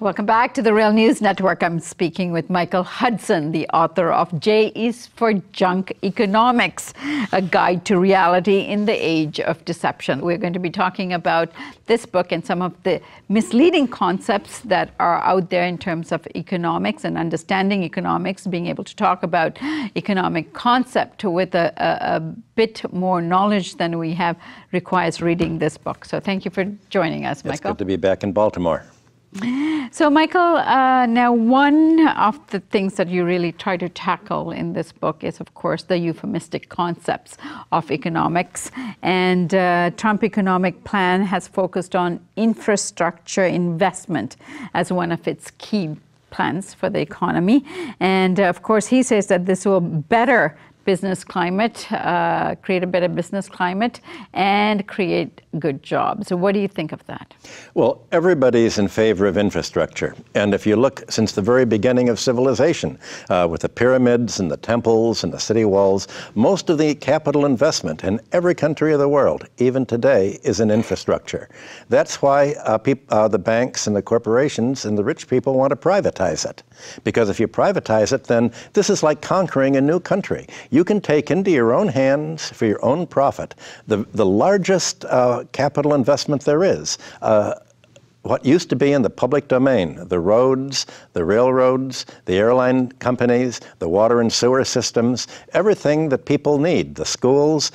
Welcome back to the Real News Network. I'm speaking with Michael Hudson, the author of J is for Junk Economics, a guide to reality in the age of deception. We're going to be talking about this book and some of the misleading concepts that are out there in terms of economics and understanding economics, being able to talk about economic concept with a bit more knowledge than we have requires reading this book. So thank you for joining us, Michael. It's good to be back in Baltimore. So, Michael, now one of the things that you really try to tackle in this book is, of course, the euphemistic concepts of economics. And Trump economic plan has focused on infrastructure investment as one of its key plans for the economy. And, of course, he says that this will better business climate, create a better business climate, and create good jobs. So what do you think of that? Well, everybody's in favor of infrastructure. And if you look since the very beginning of civilization, with the pyramids and the temples and the city walls, most of the capital investment in every country of the world, even today, is in infrastructure. That's why the banks and the corporations and the rich people want to privatize it. Because if you privatize it, then this is like conquering a new country. You can take into your own hands, for your own profit, the largest capital investment there is. What used to be in the public domain, the roads, the railroads, the airline companies, the water and sewer systems, everything that people need, the schools,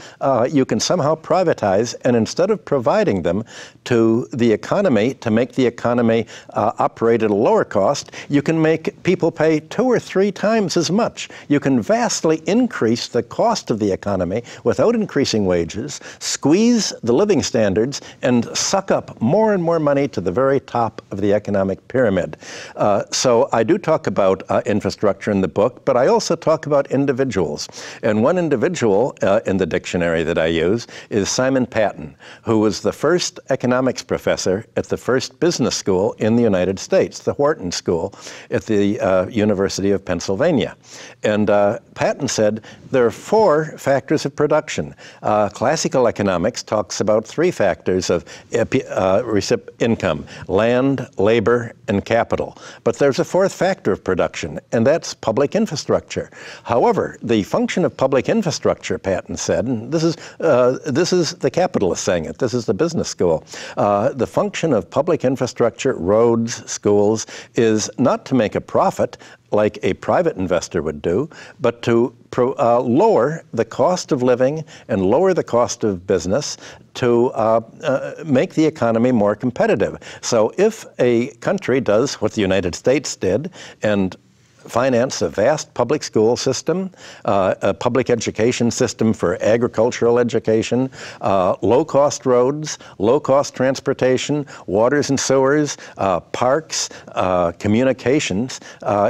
you can somehow privatize, and instead of providing them to the economy to make the economy operate at a lower cost, you can make people pay 2 or 3 times as much. You can vastly increase the cost of the economy without increasing wages, squeeze the living standards, and suck up more and more money to the very top of the economic pyramid. So I do talk about infrastructure in the book, but I also talk about individuals. And one individual in the dictionary that I use is Simon Patton, who was the first economics professor at the first business school in the United States, the Wharton School at the University of Pennsylvania. And Patton said there are 4 factors of production. Classical economics talks about 3 factors of income: land, labor, and capital. But there's a 4th factor of production, and that's public infrastructure. However, the function of public infrastructure, Patton said, and this is the capitalist saying it, this is the business school, the function of public infrastructure, roads, schools, is not to make a profit like a private investor would do, but to lower the cost of living and lower the cost of business to make the economy more competitive. So if a country does what the United States did and finance a vast public school system, a public education system for agricultural education, low-cost roads, low-cost transportation, waters and sewers, parks, communications.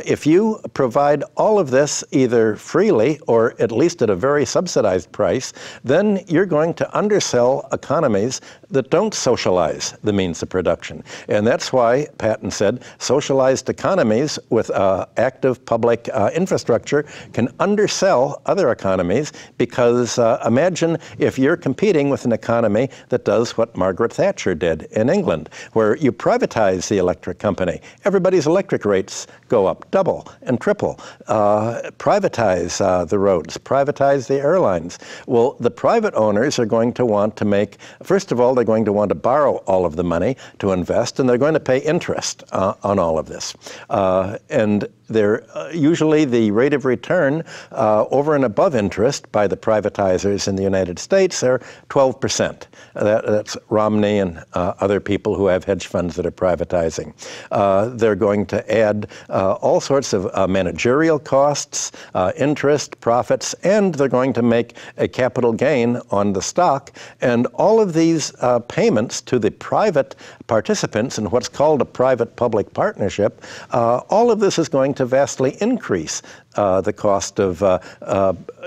If you provide all of this either freely or at least at a very subsidized price, then you're going to undersell economies that don't socialize the means of production. And that's why Patton said socialized economies with active public infrastructure can undersell other economies, because imagine if you're competing with an economy that does what Margaret Thatcher did in England, where you privatize the electric company. Everybody's electric rates go up double and triple. Privatize the roads, privatize the airlines. Well, the private owners are going to want to make, first of all, they're going to want to borrow all of the money to invest, and they're going to pay interest on all of this. And they're usually the rate of return over and above interest by the privatizers in the United States are 12%. That's Romney and other people who have hedge funds that are privatizing. They're going to add all sorts of managerial costs, interest, profits, and they're going to make a capital gain on the stock. And all of these payments to the private participants in what's called a private-public partnership, all of this is going to vastly increase the cost of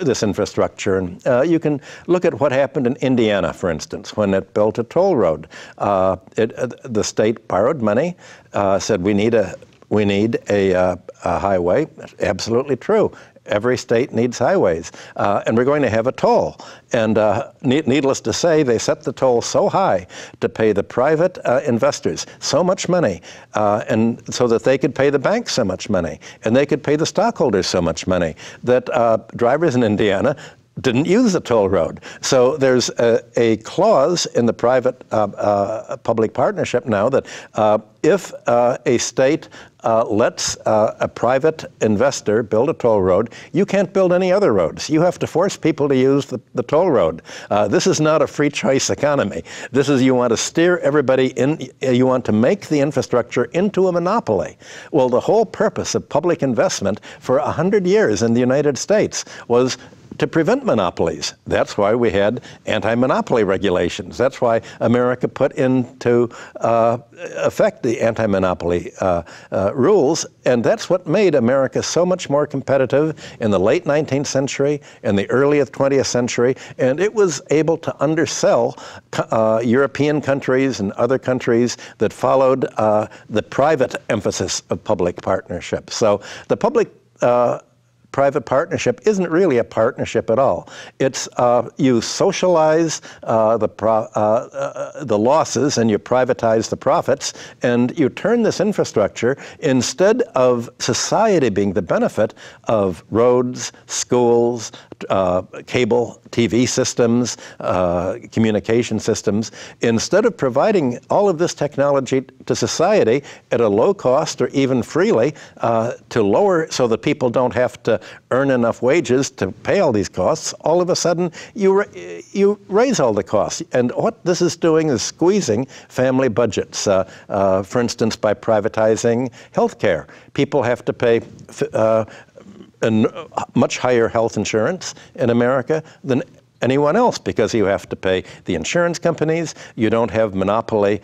this infrastructure. And you can look at what happened in Indiana, for instance, when it built a toll road. The state borrowed money, said we need a highway. Absolutely true. Every state needs highways, and we're going to have a toll. And needless to say, they set the toll so high to pay the private investors so much money, and so that they could pay the banks so much money, and they could pay the stockholders so much money, that drivers in Indiana didn't use the toll road. So there's a clause in the private public partnership now that if a state lets a private investor build a toll road, you can't build any other roads. You have to force people to use the toll road. This is not a free choice economy. This is, you want to steer everybody in, you want to make the infrastructure into a monopoly. Well, the whole purpose of public investment for 100 years in the United States was to prevent monopolies. That's why we had anti-monopoly regulations. That's why America put into effect the anti-monopoly rules, and that's what made America so much more competitive in the late 19th century and the early 20th century, and it was able to undersell European countries and other countries that followed the private emphasis of public partnership. So the public-private partnership isn't really a partnership at all. It's you socialize the losses and you privatize the profits, and you turn this infrastructure, instead of society being the benefit of roads, schools, cable TV systems, communication systems, instead of providing all of this technology to society at a low cost or even freely to lower, so that people don't have to earn enough wages to pay all these costs, all of a sudden you raise all the costs. And what this is doing is squeezing family budgets. For instance, by privatizing healthcare, people have to pay much higher health insurance in America than anyone else, because you have to pay the insurance companies. You don't have monopoly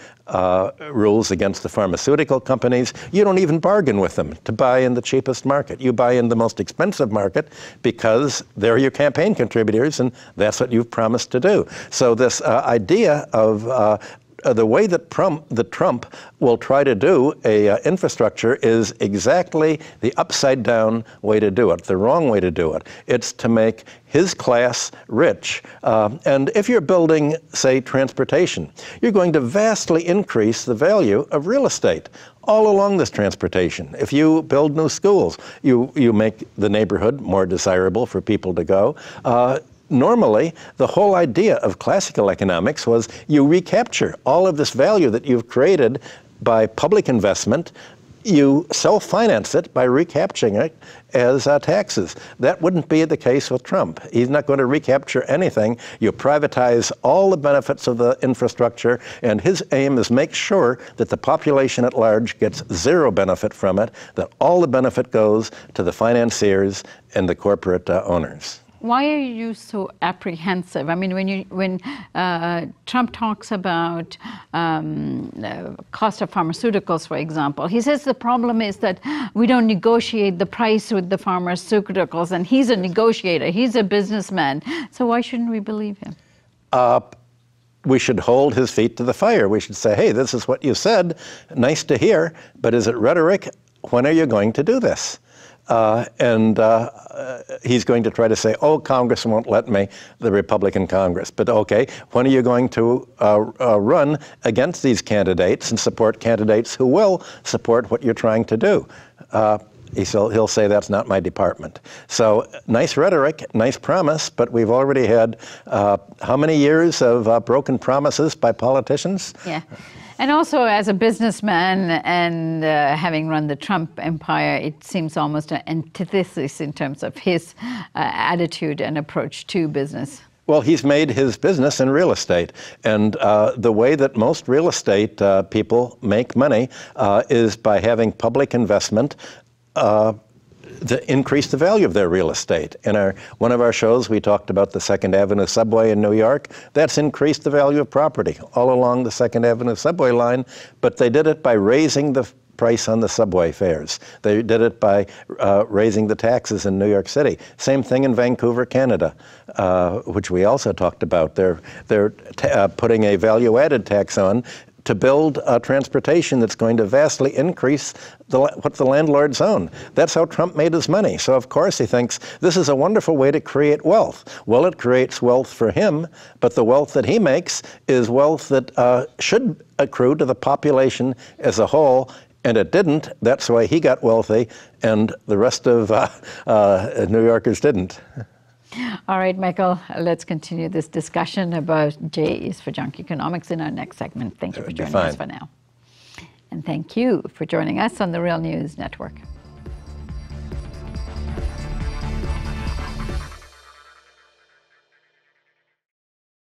rules against the pharmaceutical companies. You don't even bargain with them to buy in the cheapest market. You buy in the most expensive market because they're your campaign contributors, and that's what you've promised to do. So this idea of the way that Trump will try to do a infrastructure is exactly the upside-down way to do it, the wrong way to do it. It's to make his class rich. And if you're building, say, transportation, you're going to vastly increase the value of real estate all along this transportation. If you build new schools, you make the neighborhood more desirable for people to go. Normally, the whole idea of classical economics was you recapture all of this value that you've created by public investment. You self-finance it by recapturing it as taxes. That wouldn't be the case with Trump. He's not going to recapture anything. You privatize all the benefits of the infrastructure, and his aim is make sure that the population at large gets zero benefit from it, that all the benefit goes to the financiers and the corporate owners. Why are you so apprehensive? I mean, when Trump talks about cost of pharmaceuticals, for example, he says the problem is that we don't negotiate the price with the pharmaceuticals, and he's a negotiator, he's a businessman. So why shouldn't we believe him? We should hold his feet to the fire. We should say, hey, this is what you said, nice to hear, but is it rhetoric? When are you going to do this? He's going to try to say, oh, Congress won't let me, the Republican Congress. But okay, when are you going to run against these candidates and support candidates who will support what you're trying to do? He'll say, that's not my department. So nice rhetoric, nice promise, but we've already had how many years of broken promises by politicians? Yeah. And also, as a businessman and having run the Trump empire, it seems almost an antithesis in terms of his attitude and approach to business. Well, he's made his business in real estate. And the way that most real estate people make money is by having public investment to increase the value of their real estate. In one of our shows, we talked about the 2nd Avenue subway in New York. That's increased the value of property all along the 2nd Avenue subway line, but they did it by raising the price on the subway fares. They did it by raising the taxes in New York City. Same thing in Vancouver, Canada, which we also talked about. They're putting a value-added tax on to build transportation that's going to vastly increase what the landlords own. That's how Trump made his money. So of course he thinks this is a wonderful way to create wealth. Well, it creates wealth for him, but the wealth that he makes is wealth that should accrue to the population as a whole, and it didn't. That's why he got wealthy, and the rest of New Yorkers didn't. All right, Michael, let's continue this discussion about J is for junk economics in our next segment. Thank you for joining us for now. And thank you for joining us on the Real News Network.